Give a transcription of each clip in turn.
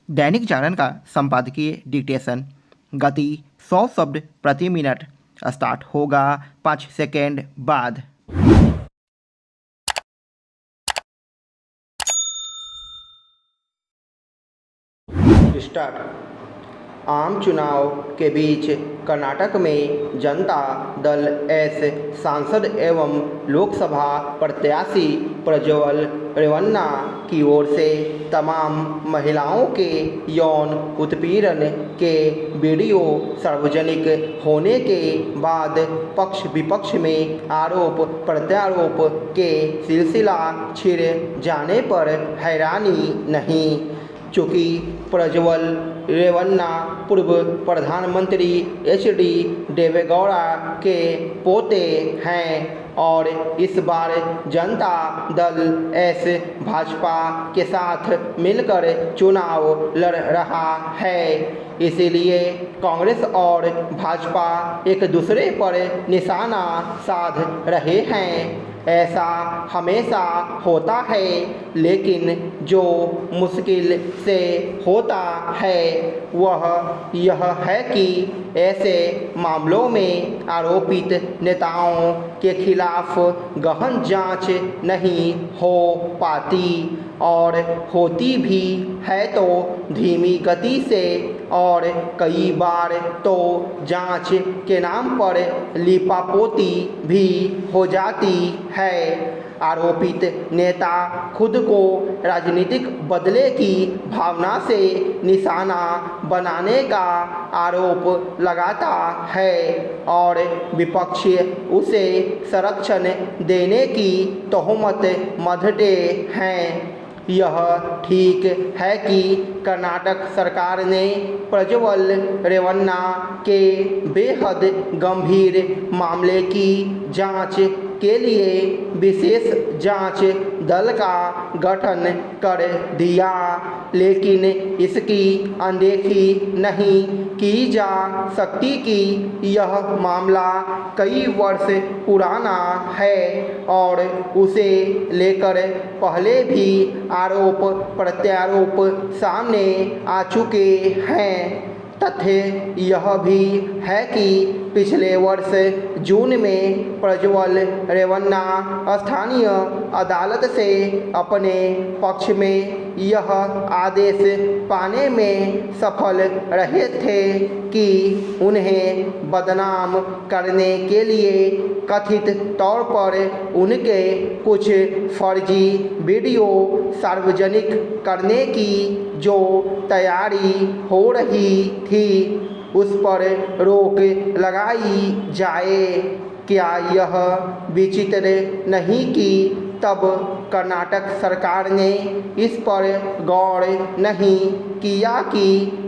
दैनिक जागरण का संपादकीय डिक्टेशन। गति 100 शब्द प्रति मिनट। स्टार्ट होगा 5 सेकेंड बाद। स्टार्ट। आम चुनाव के बीच कर्नाटक में जनता दल एस सांसद एवं लोकसभा प्रत्याशी प्रज्वल रेवन्ना की ओर से तमाम महिलाओं के यौन उत्पीड़न के वीडियो सार्वजनिक होने के बाद पक्ष विपक्ष में आरोप प्रत्यारोप के सिलसिला छिड़ जाने पर हैरानी नहीं, चूँकि प्रज्वल रेवन्ना पूर्व प्रधानमंत्री एच.डी. देवेगौड़ा के पोते हैं और इस बार जनता दल एस भाजपा के साथ मिलकर चुनाव लड़ रहा है। इसीलिए कांग्रेस और भाजपा एक दूसरे पर निशाना साध रहे हैं। ऐसा हमेशा होता है, लेकिन जो मुश्किल से होता है वह यह है कि ऐसे मामलों में आरोपित नेताओं के खिलाफ गहन जांच नहीं हो पाती और होती भी है तो धीमी गति से, और कई बार तो जांच के नाम पर लीपापोती भी हो जाती है। आरोपित नेता खुद को राजनीतिक बदले की भावना से निशाना बनाने का आरोप लगाता है और विपक्ष उसे संरक्षण देने की तोहमत मढ़ते हैं। यह ठीक है कि कर्नाटक सरकार ने प्रज्वल रेवन्ना के बेहद गंभीर मामले की जांच के लिए विशेष जांच दल का गठन कर दिया, लेकिन इसकी अनदेखी नहीं की जा सकती कि यह मामला कई वर्ष पुराना है और उसे लेकर पहले भी आरोप प्रत्यारोप सामने आ चुके हैं। तथ्य यह भी है कि पिछले वर्ष जून में प्रज्वल रेवन्ना स्थानीय अदालत से अपने पक्ष में यह आदेश पाने में सफल रहे थे कि उन्हें बदनाम करने के लिए कथित तौर पर उनके कुछ फर्जी वीडियो सार्वजनिक करने की जो तैयारी हो रही थी उस पर रोक लगाई जाए। क्या यह विचित्र नहीं कि तब कर्नाटक सरकार ने इस पर गौर नहीं किया कि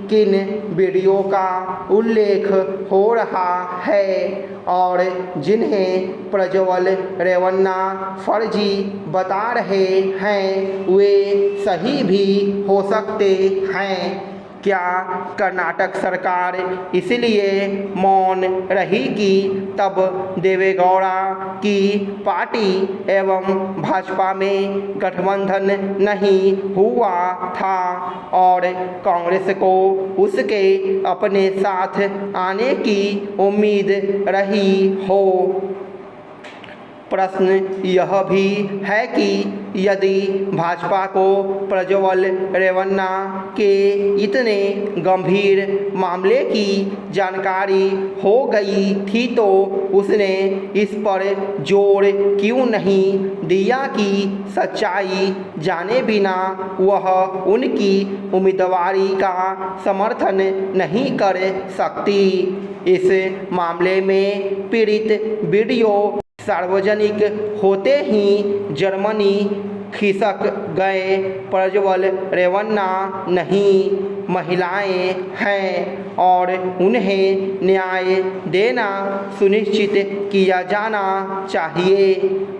किन वीडियो का उल्लेख हो रहा है और जिन्हें प्रज्वल रेवन्ना फर्जी बता रहे हैं वे सही भी हो सकते हैं। क्या कर्नाटक सरकार इसलिए मौन रही कि तब देवेगौड़ा की पार्टी एवं भाजपा में गठबंधन नहीं हुआ था और कांग्रेस को उसके अपने साथ आने की उम्मीद रही हो? प्रश्न यह भी है कि यदि भाजपा को प्रज्वल रेवन्ना के इतने गंभीर मामले की जानकारी हो गई थी तो उसने इस पर जोर क्यों नहीं दिया कि सच्चाई जाने बिना वह उनकी उम्मीदवारी का समर्थन नहीं कर सकती। इस मामले में पीड़ित वीडियो सार्वजनिक होते ही जर्मनी खिसक गए। प्रज्वल रेवन्ना नहीं, महिलाएं हैं और उन्हें न्याय देना सुनिश्चित किया जाना चाहिए।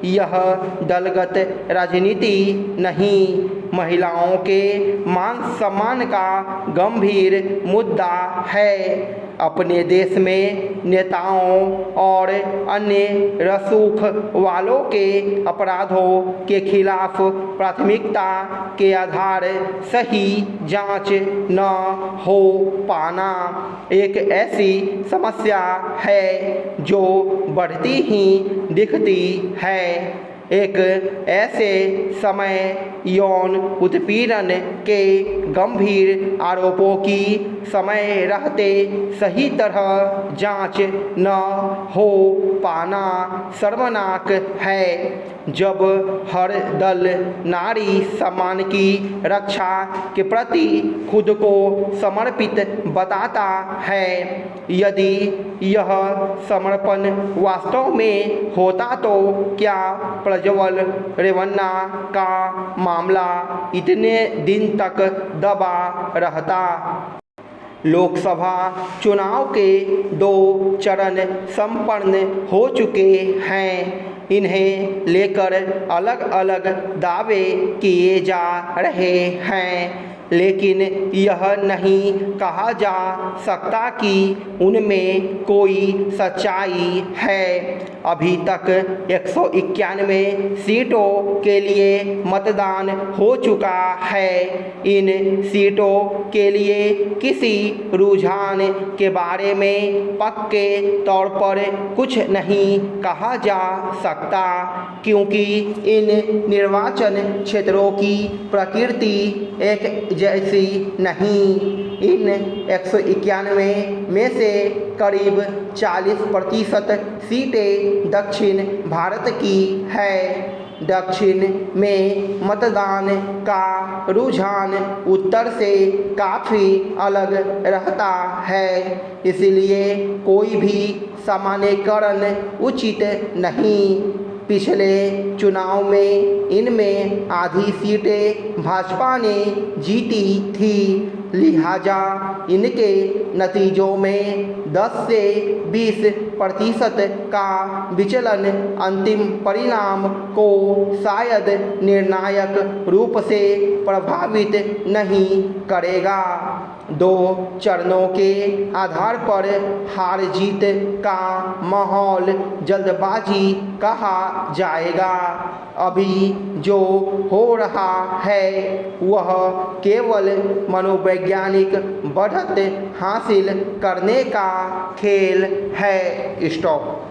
यह दलगत राजनीति नहीं, महिलाओं के मान सम्मान का गंभीर मुद्दा है। अपने देश में नेताओं और अन्य रसूख वालों के अपराधों के खिलाफ प्राथमिकता के आधार सही जांच न हो पाना एक ऐसी समस्या है जो बढ़ती ही दिखती है। एक ऐसे समय यौन उत्पीड़न के गंभीर आरोपों की समय रहते सही तरह जांच न हो पाना शर्मनाक है, जब हर दल नारी सम्मान की रक्षा के प्रति खुद को समर्पित बताता है। यदि यह समर्पण वास्तव में होता तो क्या प्रज्वल रेवन्ना का मामला इतने दिन तक दबा रहता? लोकसभा चुनाव के 2 चरण संपन्न हो चुके हैं। इन्हें लेकर अलग अलग दावे किए जा रहे हैं, लेकिन यह नहीं कहा जा सकता कि उनमें कोई सच्चाई है। अभी तक 191 सीटों के लिए मतदान हो चुका है। इन सीटों के लिए किसी रुझान के बारे में पक्के तौर पर कुछ नहीं कहा जा सकता, क्योंकि इन निर्वाचन क्षेत्रों की प्रकृति एक जैसी नहीं। इन 191 में से करीब 40% सीटें दक्षिण भारत की है। दक्षिण में मतदान का रुझान उत्तर से काफ़ी अलग रहता है, इसलिए कोई भी सामान्यीकरण उचित नहीं। पिछले चुनाव में इनमें आधी सीटें भाजपा ने जीती थी, लिहाजा इनके नतीजों में 10 से 20% का विचलन अंतिम परिणाम को शायद निर्णायक रूप से प्रभावित नहीं करेगा। 2 चरणों के आधार पर हार जीत का माहौल जल्दबाजी कहा जाएगा। अभी जो हो रहा है वह केवल मनोवैज्ञानिक बढ़त हासिल करने का खेल है। स्टॉप।